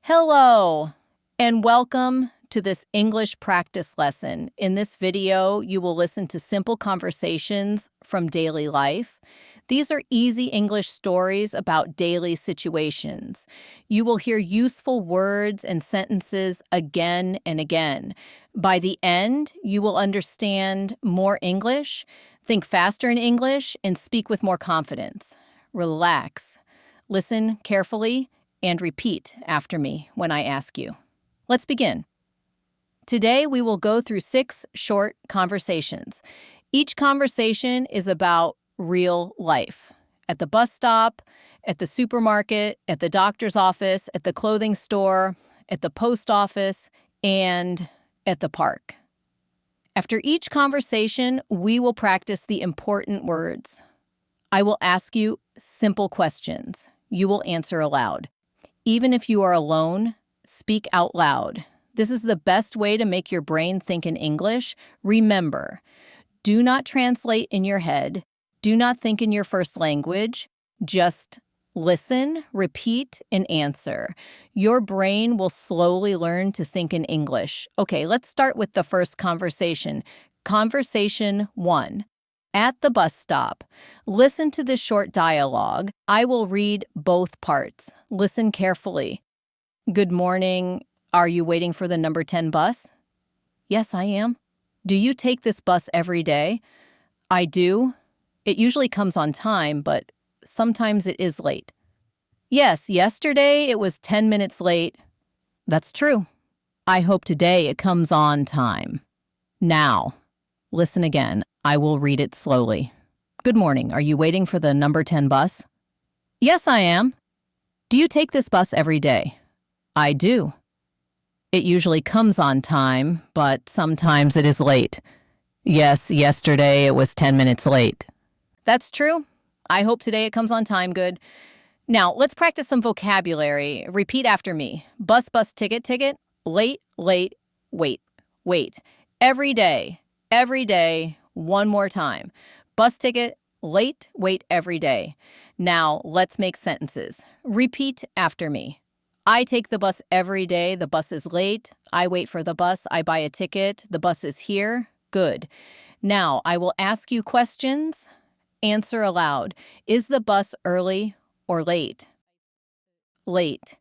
Hello, and welcome to this English practice lesson. In this video, you will listen to simple conversations from daily life. These are easy English stories about daily situations. You will hear useful words and sentences again and again. By the end, you will understand more English, think faster in English, and speak with more confidence. Relax. Listen carefully and repeat after me when I ask you. Let's begin. Today, we will go through 6 short conversations. Each conversation is about real life. At the bus stop, at the supermarket, at the doctor's office, at the clothing store, at the post office, and at the park. After each conversation, we will practice the important words. I will ask you simple questions. You will answer aloud. Even if you are alone, speak out loud. This is the best way to make your brain think in English. Remember, do not translate in your head. Do not think in your first language. Just listen, repeat, and answer. Your brain will slowly learn to think in English. Okay, let's start with the first conversation. Conversation 1. At the bus stop. Listen to this short dialogue. I will read both parts. Listen carefully. Good morning. Are you waiting for the number 10 bus? Yes, I am. Do you take this bus every day? I do. It usually comes on time, but sometimes it is late. Yes, yesterday it was 10 minutes late. That's true. I hope today it comes on time. Now, listen again. I will read it slowly. Good morning. Are you waiting for the number 10 bus? Yes, I am. Do you take this bus every day? I do. It usually comes on time, but sometimes it is late. Yes, yesterday it was 10 minutes late. That's true. I hope today it comes on time. Good. Now, let's practice some vocabulary. Repeat after me. Bus, bus, ticket, ticket. Late, late, wait, wait. Every day, every day. One more time. Bus ticket, late, wait every day. Now, let's make sentences. Repeat after me. I take the bus every day. The bus is late. I wait for the bus. I buy a ticket. The bus is here. Good. Now, I will ask you questions. Answer aloud. Is the bus early or late? Late.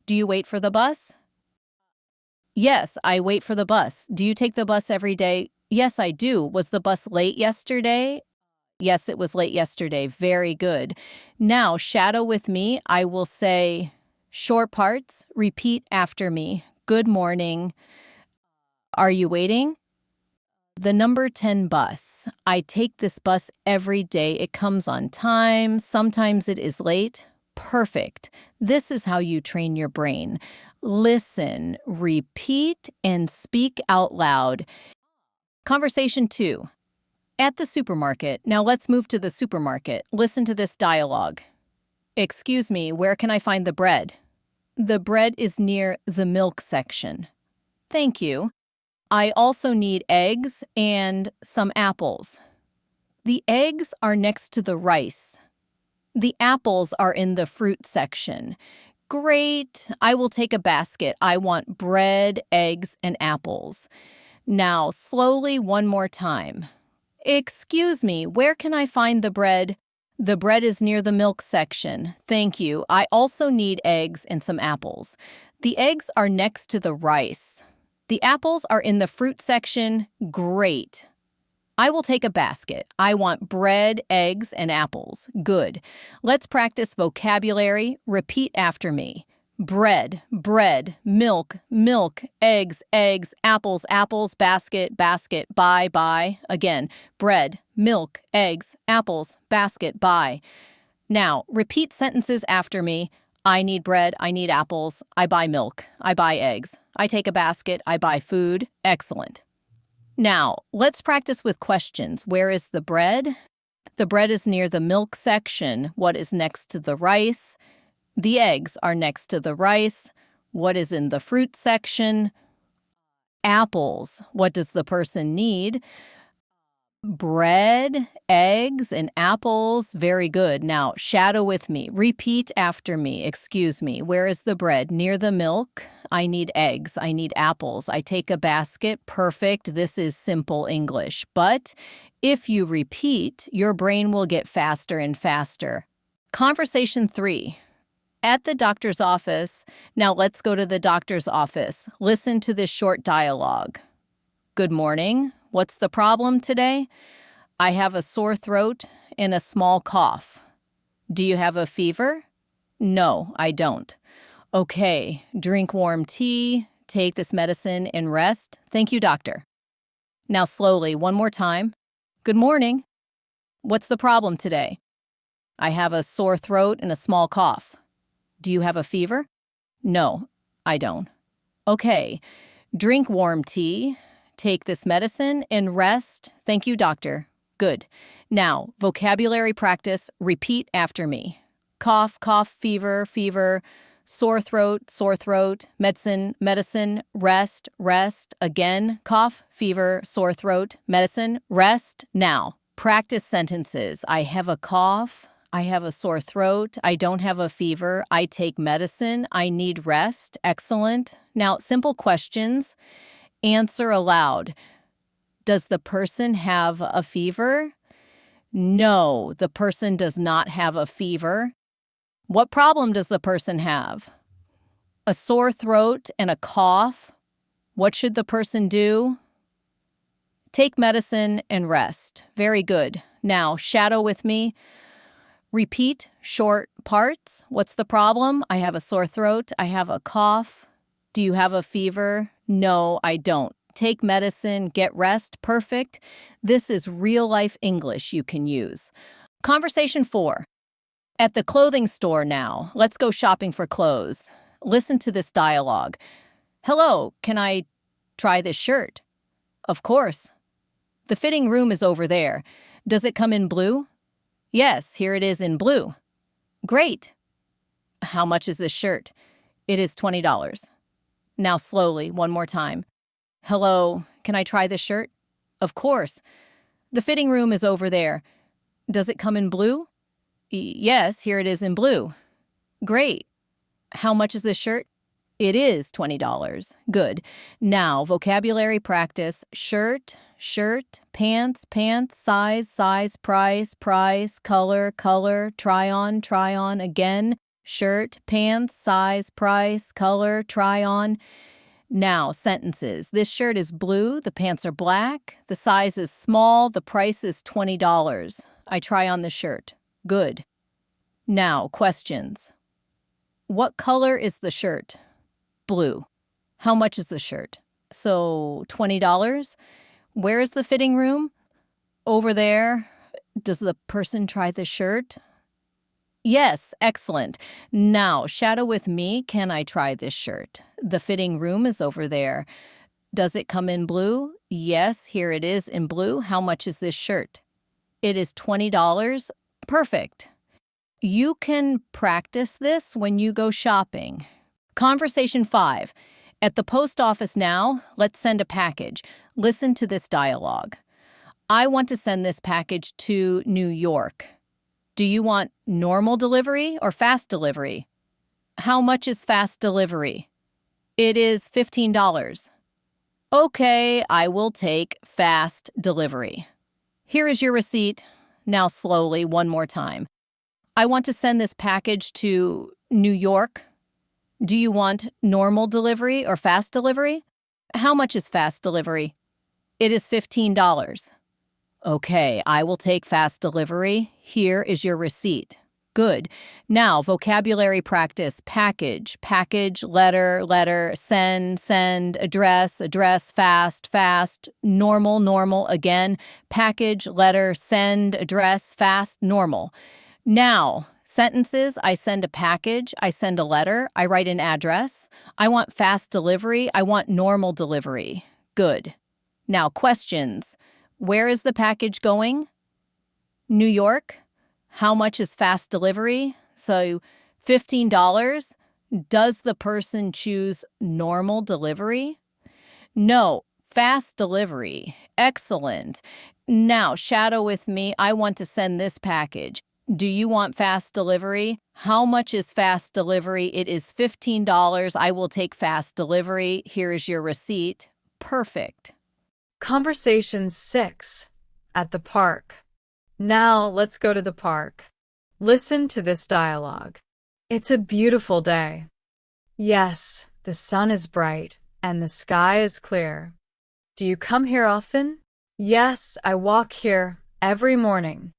Do you wait for the bus? Yes, I wait for the bus. Do you take the bus every day? Yes, I do. Was the bus late yesterday? Yes, it was late yesterday. Very good. Now, shadow with me. I will say short parts. Repeat after me. Good morning. Are you waiting? The number 10 bus. I take this bus every day. It comes on time. Sometimes it is late. Perfect. This is how you train your brain. Listen, repeat, and speak out loud. Conversation 2. At the supermarket. Now let's move to the supermarket. Listen to this dialogue. Excuse me, where can I find the bread? The bread is near the milk section. Thank you. I also need eggs and some apples. The eggs are next to the rice. The apples are in the fruit section. Great. I will take a basket. I want bread, eggs, and apples. Now, slowly one more time. Excuse me, where can I find the bread? The bread is near the milk section. Thank you. I also need eggs and some apples. The eggs are next to the rice. The apples are in the fruit section. Great. I will take a basket. I want bread, eggs, and apples. Good. Let's practice vocabulary. Repeat after me. Bread, bread, milk, milk, eggs, eggs, apples, apples, basket, basket, buy, buy. Again, bread, milk, eggs, apples, basket, buy. Now, repeat sentences after me. I need bread, I need apples, I buy milk, I buy eggs, I take a basket, I buy food. Excellent. Now, let's practice with questions. Where is the bread? The bread is near the milk section. What is next to the rice? The eggs are next to the rice. What is in the fruit section? Apples. What does the person need? Bread, eggs, and apples. Very good. Now, shadow with me. Repeat after me. Excuse me. Where is the bread? Near the milk. I need eggs. I need apples. I take a basket. Perfect. This is simple English. But if you repeat, your brain will get faster and faster. Conversation 3. At the doctor's office. Now let's go to the doctor's office. Listen to this short dialogue. Good morning. What's the problem today? I have a sore throat and a small cough. Do you have a fever? No, I don't. Okay, drink warm tea, take this medicine, and rest. Thank you, doctor. Now slowly, one more time. Good morning. What's the problem today? I have a sore throat and a small cough. Do you have a fever? No, I don't. Okay, drink warm tea, take this medicine, and rest. Thank you, doctor. Good. Now, vocabulary practice. Repeat after me. Cough, cough, fever, fever, sore throat, medicine, medicine, rest, rest, again, cough, fever, sore throat, medicine, rest. Now, practice sentences. I have a cough. I have a sore throat. I don't have a fever. I take medicine. I need rest. Excellent. Now, simple questions. Answer aloud. Does the person have a fever? No, the person does not have a fever. What problem does the person have? A sore throat and a cough. What should the person do? Take medicine and rest. Very good. Now, shadow with me. Repeat short parts. What's the problem? I have a sore throat. I have a cough. Do you have a fever? No, I don't. Take medicine, get rest. Perfect. This is real-life English you can use. Conversation 4. At the clothing store now. Let's go shopping for clothes. Listen to this dialogue. Hello, can I try this shirt? Of course. The fitting room is over there. Does it come in blue? Yes, here it is in blue. Great. How much is this shirt? It is $20. Now slowly, one more time. Hello, can I try this shirt? Of course. The fitting room is over there. Does it come in blue? Yes, here it is in blue. Great. How much is this shirt? It is $20. Good. Now, vocabulary practice. Shirt, shirt, pants, pants, size, price, color, try on, again. Shirt, pants, size, price, color, try on. Now, sentences. This shirt is blue, the pants are black, the size is small, the price is $20. I try on the shirt. Good. Now, questions. What color is the shirt? Blue. How much is the shirt? So, $20. Where is the fitting room? Over there. Does the person try the shirt? Yes, excellent. Now, shadow with me. Can I try this shirt? The fitting room is over there. Does it come in blue? Yes, here it is in blue. How much is this shirt? It is $20. Perfect. You can practice this when you go shopping. Conversation 5. At the post office now. Let's send a package. Listen to this dialogue. I want to send this package to New York. Do you want normal delivery or fast delivery? How much is fast delivery? It is $15. Okay, I will take fast delivery. Here is your receipt. Now slowly, one more time. I want to send this package to New York. Do you want normal delivery or fast delivery? How much is fast delivery? It is $15. Okay, I will take fast delivery. Here is your receipt. Good. Now, vocabulary practice. Package, letter, send, address, fast, normal, again. Package, letter, send, address, fast, normal. Now, sentences. I send a package. I send a letter. I write an address. I want fast delivery. I want normal delivery. Good. Now, questions. Where is the package going? New York. How much is fast delivery? So $15. Does the person choose normal delivery? No, fast delivery. Excellent. Now, shadow with me. I want to send this package. Do you want fast delivery? How much is fast delivery? It is $15. I will take fast delivery. Here is your receipt. Perfect. Conversation 6. At the park. Now let's go to the park. Listen to this dialogue. It's a beautiful day. Yes, the sun is bright and the sky is clear. Do you come here often? Yes, I walk here every morning.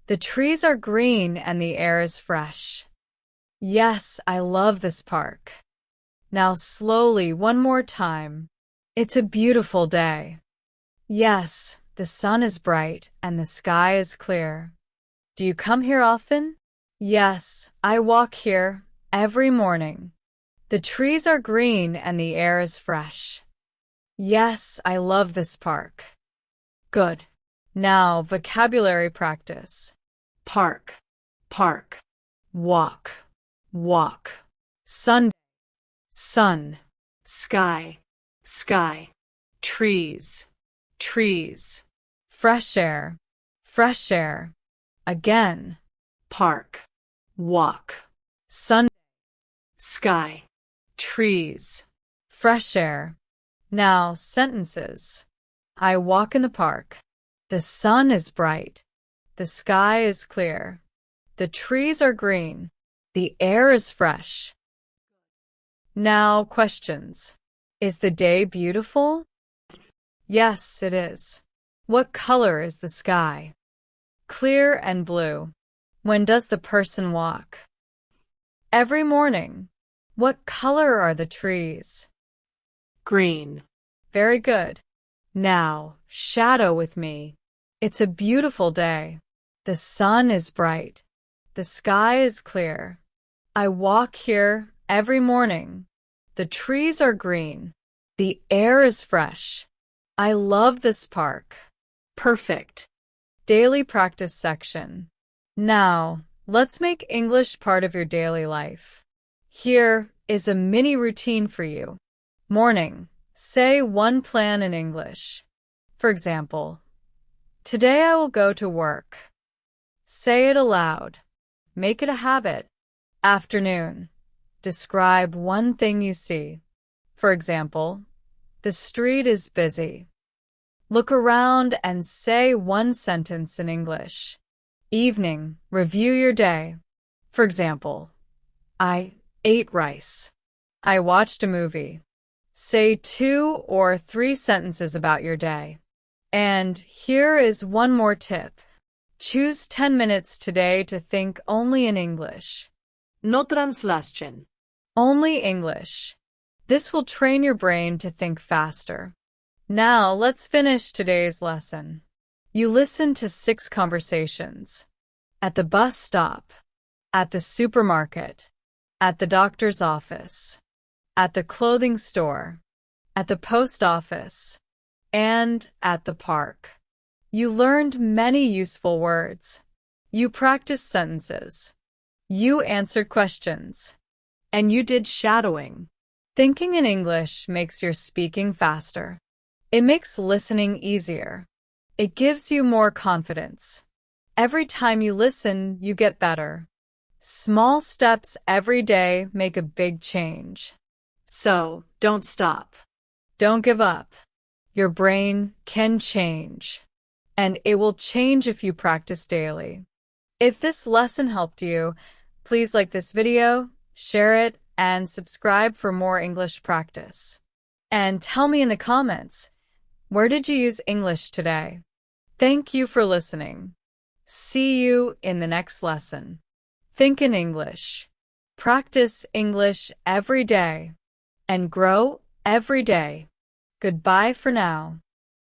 The trees are green and the air is fresh. Yes, I love this park. Now slowly one more time. It's a beautiful day. Yes, the sun is bright and the sky is clear. Do you come here often? Yes, I walk here every morning. The trees are green and the air is fresh. Yes, I love this park. Good. Now, vocabulary practice. Park, park. Walk, walk. Sun, sun. Sky, sky. Trees, trees. Fresh air, fresh air. Again. Park, walk. Sun, sky. Trees, fresh air. Now, sentences. I walk in the park. The sun is bright. The sky is clear. The trees are green. The air is fresh. Now, questions. Is the day beautiful? Yes, it is. What color is the sky? Clear and blue. When does the person walk? Every morning. What color are the trees? Green. Very good. Now, shadow with me. It's a beautiful day. The sun is bright. The sky is clear. I walk here every morning. The trees are green. The air is fresh. I love this park. Perfect. Daily practice section. Now, let's make English part of your daily life. Here is a mini routine for you. Morning. Say one plan in English. For example, today I will go to work. Say it aloud. Make it a habit. Afternoon. Describe one thing you see. For example, the street is busy. Look around and say one sentence in English. Evening. Review your day. For example, I ate rice. I watched a movie. Say 2 or 3 sentences about your day. And here is one more tip. Choose 10 minutes today to think only in English. No translation. Only English. This will train your brain to think faster. Now let's finish today's lesson. You listened to 6 conversations. At the bus stop. At the supermarket. At the doctor's office. At the clothing store. At the post office. And at the park. You learned many useful words. You practiced sentences. You answered questions. And you did shadowing. Thinking in English makes your speaking faster. It makes listening easier. It gives you more confidence. Every time you listen, you get better. Small steps every day make a big change. So, don't stop. Don't give up. Your brain can change. And it will change if you practice daily. If this lesson helped you, please like this video, share it, and subscribe for more English practice. And tell me in the comments, where did you use English today? Thank you for listening. See you in the next lesson. Think in English. Practice English every day. And grow every day. Goodbye for now.